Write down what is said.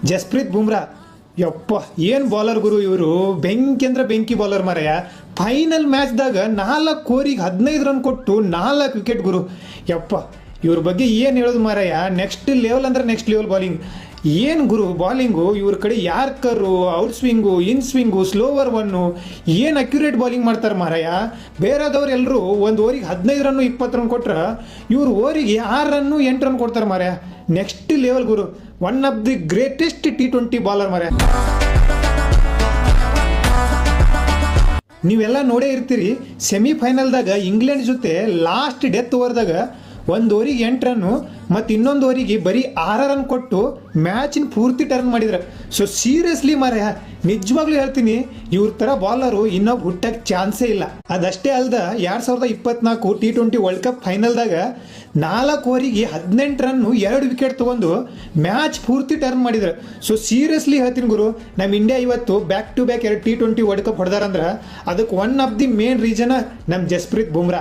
ಜಸ್ಪ್ರೀತ್ ಬುಮ್ರಾ. ಯಪ್ಪ ಏನು ಬಾಲರ್ ಗುರು ಇವರು, ಬೆಂಕಿ ಅಂದ್ರೆ ಬೆಂಕಿ ಬಾಲರ್ ಮಾರಾಯ. ಫೈನಲ್ ಮ್ಯಾಚ್ದಾಗ 4 ಓವರಿಗೆ 15 ರನ್ ಕೊಟ್ಟು 4 ವಿಕೆಟ್ ಗುರು. ಯಪ್ಪ ಇವ್ರ ಬಗ್ಗೆ ಏನು ಹೇಳೋದು ಮಾರಾಯ, ನೆಕ್ಸ್ಟ್ ಲೆವೆಲ್ ಅಂದ್ರೆ ನೆಕ್ಸ್ಟ್ ಲೆವೆಲ್ ಬಾಲಿಂಗ್. ಏನು ಗುರು ಬಾಲಿಂಗು, ಇವ್ರ ಕಡೆ ಯಾರ್ಕರು, ಔಟ್ ಸ್ವಿಂಗು, ಇನ್ ಸ್ವಿಂಗು, ಸ್ಲೋವರ್ ಒನ್ನು, ಏನು ಅಕ್ಯುರೇಟ್ ಬಾಲಿಂಗ್ ಮಾಡ್ತಾರೆ ಮಾರಾಯ. ಬೇರೆದವ್ರು ಎಲ್ಲರೂ ಒಂದು ಓವರಿಗೆ 15 ರನ್ನು 20 ರನ್ ಕೊಟ್ರೆ ಇವ್ರು ಓವರಿಗೆ 6 ರನ್ನು 8 ರನ್ ಕೊಡ್ತಾರೆ ಮಾರಾಯ. Next level Guru, one of the greatest T20 bowler ಮಾರಾಯ. ನೀವೆಲ್ಲ ನೋಡೇ ಇರ್ತೀರಿ, ಸೆಮಿಫೈನಲ್ದಾಗ ಇಂಗ್ಲೆಂಡ್ ಜೊತೆ ಲಾಸ್ಟ್ ಡೆತ್ ಓವರ್ದಾಗ ಒಂದು ಓವರಿಗೆ 8 ರನ್ನು ಮತ್ತು ಇನ್ನೊಂದು ಓವರಿಗೆ ಬರೀ 6 ರನ್ ಕೊಟ್ಟು ಮ್ಯಾಚಿನ ಪೂರ್ತಿ ಟರ್ನ್ ಮಾಡಿದ್ರೆ. ಸೊ ಸೀರಿಯಸ್ಲಿ ಮಾರಾಯ, ನಿಜವಾಗ್ಲೂ ಹೇಳ್ತೀನಿ, ಇವ್ರ ಥರ ಬಾಲರು ಇನ್ನೊಬ್ಬ ಹುಟ್ಟಕ್ಕೆ ಚಾನ್ಸೇ ಇಲ್ಲ. ಅದಷ್ಟೇ ಅಲ್ದ 2024 T20 ವರ್ಲ್ಡ್ ಕಪ್ ಫೈನಲ್ದಾಗ 4 ಓವರಿಗೆ 18 ರನ್ನು 2 ವಿಕೆಟ್ ತೊಗೊಂಡು ಮ್ಯಾಚ್ ಪೂರ್ತಿ ಟರ್ನ್ ಮಾಡಿದ್ರು. ಸೊ ಸೀರಿಯಸ್ಲಿ ಹೇಳ್ತೀನಿ ಗುರು, ನಮ್ಮ ಇಂಡಿಯಾ ಇವತ್ತು back to back 2 T20 world cup ಹೊಡೆದಾರಂದ್ರೆ ಅದಕ್ಕೆ one of the main reason ನಮ್ಮ ಜಸ್ಪ್ರೀತ್ ಬುಮ್ರಾ.